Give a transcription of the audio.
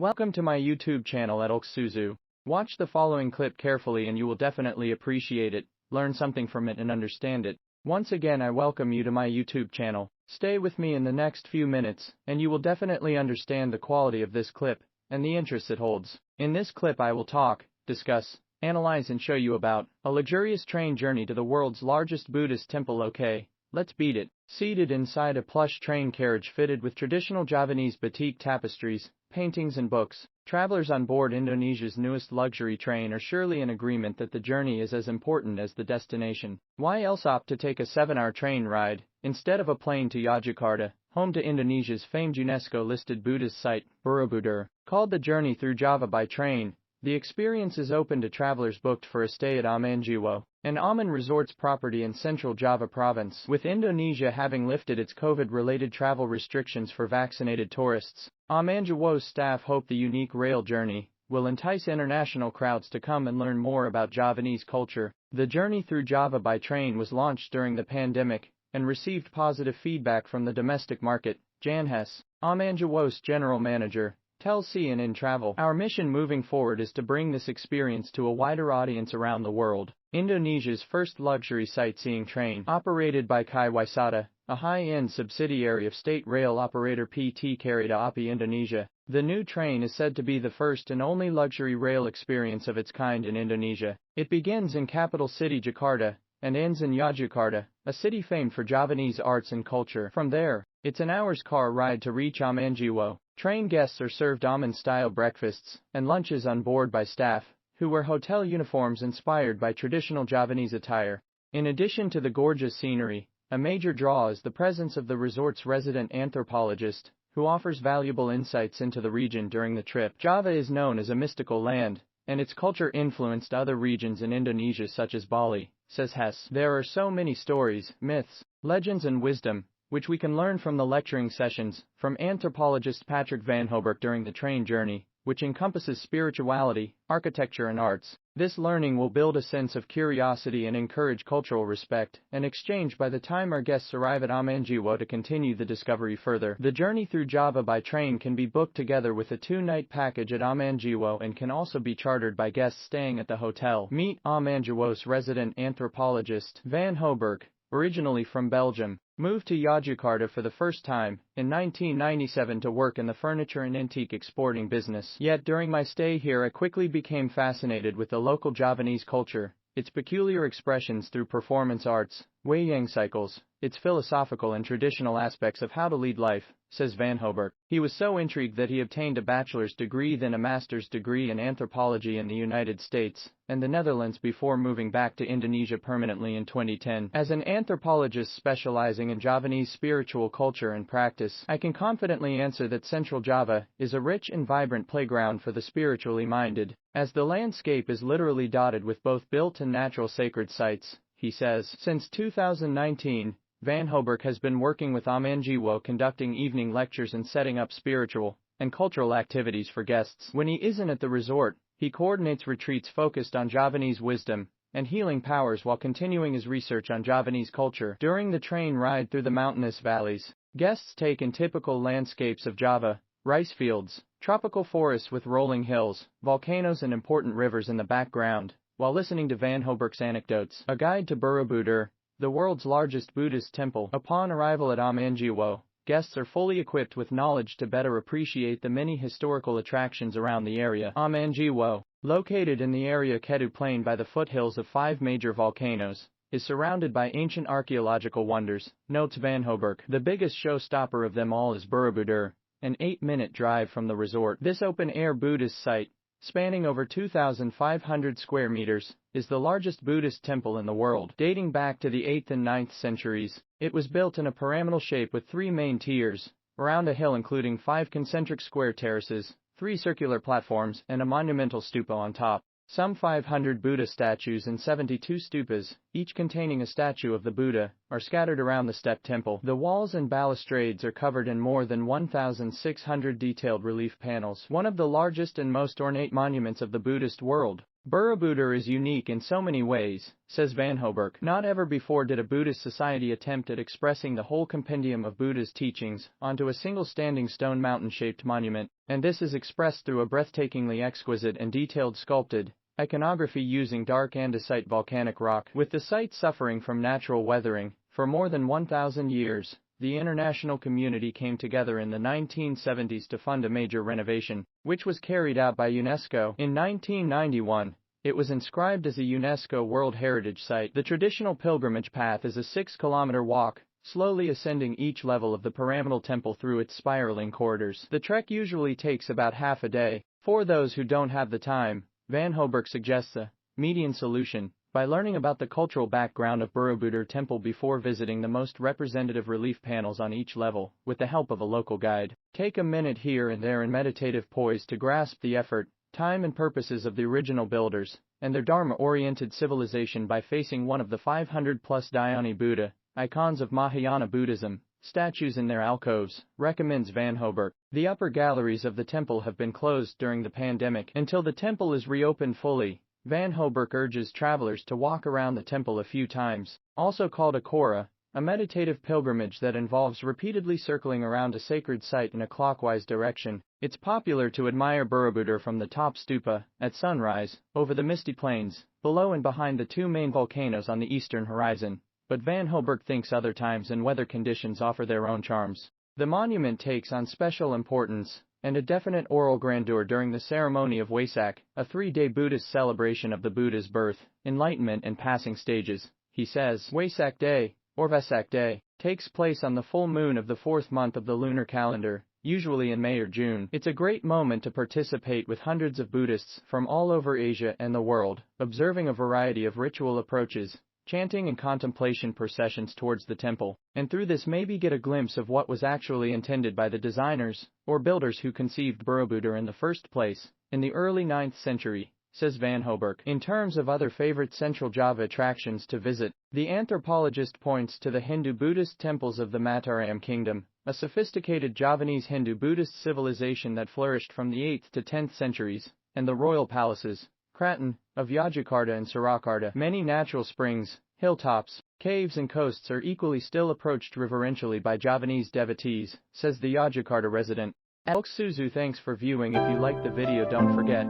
Welcome to my YouTube channel at Alexandru. Watch the following clip carefully and you will definitely appreciate it, learn something from it and understand it. Once again I welcome you to my YouTube channel. Stay with me in the next few minutes, and you will definitely understand the quality of this clip, and the interest it holds. In this clip I will talk, discuss, analyze and show you about a luxurious train journey to the world's largest Buddhist temple. Okay, let's beat it. Seated inside a plush train carriage fitted with traditional Javanese batik tapestries, paintings and books, travelers on board Indonesia's newest luxury train are surely in agreement that the journey is as important as the destination. Why else opt to take a 7-hour train ride, instead of a plane to Yogyakarta, home to Indonesia's famed UNESCO-listed Buddhist site, Borobudur? Called the Journey Through Java by Train, the experience is open to travelers booked for a stay at Amenjiwo, an Aman Resorts property in central Java province. With Indonesia having lifted its COVID-related travel restrictions for vaccinated tourists, Amenjiwo's staff hope the unique rail journey will entice international crowds to come and learn more about Javanese culture. The Journey Through Java by Train was launched during the pandemic and received positive feedback from the domestic market. Jan Hess, Amenjiwo's general manager, tells CNN Travel, "Our mission moving forward is to bring this experience to a wider audience around the world." Indonesia's first luxury sightseeing train, operated by Kai Wisata, a high-end subsidiary of state rail operator PT Kereta Api Indonesia. The new train is said to be the first and only luxury rail experience of its kind in Indonesia. It begins in capital city Jakarta and ends in Yogyakarta, a city famed for Javanese arts and culture. From there, it's an hour's car ride to reach Amenjiwo. Train guests are served Aman-style breakfasts and lunches on board by staff, who wear hotel uniforms inspired by traditional Javanese attire. In addition to the gorgeous scenery, a major draw is the presence of the resort's resident anthropologist, who offers valuable insights into the region during the trip. Java is known as a mystical land, and its culture influenced other regions in Indonesia such as Bali, says Hess. There are so many stories, myths, legends and wisdom, which we can learn from the lecturing sessions from anthropologist Patrick Van Hoberk during the train journey, which encompasses spirituality, architecture and arts. This learning will build a sense of curiosity and encourage cultural respect and exchange by the time our guests arrive at Amenjiwo to continue the discovery further. The Journey Through Java by Train can be booked together with a 2-night package at Amenjiwo and can also be chartered by guests staying at the hotel. Meet Amenjiwo's resident anthropologist, Van Hoberk, originally from Belgium, moved to Yogyakarta for the first time in 1997 to work in the furniture and antique exporting business. Yet during my stay here I quickly became fascinated with the local Javanese culture, its peculiar expressions through performance arts, wayang cycles, its philosophical and traditional aspects of how to lead life, says Van Hoberk. He was so intrigued that he obtained a bachelor's degree then a master's degree in anthropology in the United States and the Netherlands before moving back to Indonesia permanently in 2010. As an anthropologist specializing in Javanese spiritual culture and practice, I can confidently answer that Central Java is a rich and vibrant playground for the spiritually minded, as the landscape is literally dotted with both built and natural sacred sites, he says. Since 2019, Van Hoberk has been working with Amenjiwo conducting evening lectures and setting up spiritual and cultural activities for guests. When he isn't at the resort, he coordinates retreats focused on Javanese wisdom and healing powers while continuing his research on Javanese culture. During the train ride through the mountainous valleys, guests take in typical landscapes of Java, rice fields, tropical forests with rolling hills, volcanoes and important rivers in the background, while listening to Van Hoberk's anecdotes. A guide to Borobudur, the world's largest Buddhist temple. Upon arrival at Amenjiwo, guests are fully equipped with knowledge to better appreciate the many historical attractions around the area. Amenjiwo, located in the area Kedu Plain by the foothills of 5 major volcanoes, is surrounded by ancient archaeological wonders, notes Van Hoberk. The biggest showstopper of them all is Borobudur, an 8-minute drive from the resort. This open-air Buddhist site, spanning over 2,500 square meters, is the largest Buddhist temple in the world. Dating back to the 8th and 9th centuries, it was built in a pyramidal shape with 3 main tiers, around a hill including 5 concentric square terraces, 3 circular platforms, and a monumental stupa on top. Some 500 Buddha statues and 72 stupas, each containing a statue of the Buddha, are scattered around the step temple. The walls and balustrades are covered in more than 1,600 detailed relief panels, one of the largest and most ornate monuments of the Buddhist world. Borobudur is unique in so many ways, says Van Hoberk. Not ever before did a Buddhist society attempt at expressing the whole compendium of Buddha's teachings onto a single standing stone mountain-shaped monument, and this is expressed through a breathtakingly exquisite and detailed sculpted iconography using dark andesite volcanic rock. With the site suffering from natural weathering for more than 1,000 years, the international community came together in the 1970s to fund a major renovation, which was carried out by UNESCO. In 1991, it was inscribed as a UNESCO World Heritage Site. The traditional pilgrimage path is a 6-kilometer walk, slowly ascending each level of the pyramidal temple through its spiraling corridors. The trek usually takes about half a day. For those who don't have the time, Van Hoberk suggests a median solution by learning about the cultural background of Borobudur Temple before visiting the most representative relief panels on each level, with the help of a local guide. Take a minute here and there in meditative poise to grasp the effort, time and purposes of the original builders, and their Dharma-oriented civilization by facing one of the 500-plus Dhyani Buddha icons of Mahayana Buddhism, statues in their alcoves, recommends Van Hoberk. The upper galleries of the temple have been closed during the pandemic. Until the temple is reopened fully, Van Hoberk urges travelers to walk around the temple a few times, also called a kora, a meditative pilgrimage that involves repeatedly circling around a sacred site in a clockwise direction. It's popular to admire Borobudur from the top stupa, at sunrise, over the misty plains, below and behind the two main volcanoes on the eastern horizon, but Van Hoberk thinks other times and weather conditions offer their own charms. The monument takes on special importance and a definite aural grandeur during the ceremony of Wesak, a 3-day Buddhist celebration of the Buddha's birth, enlightenment and passing stages. He says, Wesak Day, or Vesak Day, takes place on the full moon of the 4th month of the lunar calendar, usually in May or June. It's a great moment to participate with hundreds of Buddhists from all over Asia and the world, observing a variety of ritual approaches, chanting and contemplation processions towards the temple, and through this maybe get a glimpse of what was actually intended by the designers or builders who conceived Borobudur in the first place, in the early 9th century, says Van Hoberk. In terms of other favorite Central Java attractions to visit, the anthropologist points to the Hindu-Buddhist temples of the Mataram Kingdom, a sophisticated Javanese Hindu-Buddhist civilization that flourished from the 8th to 10th centuries, and the royal palaces, Kraton, of Yogyakarta and Surakarta. Many natural springs, hilltops, caves and coasts are equally still approached reverentially by Javanese devotees, says the Yogyakarta resident. Alexandru thanks for viewing. If you liked the video, don't forget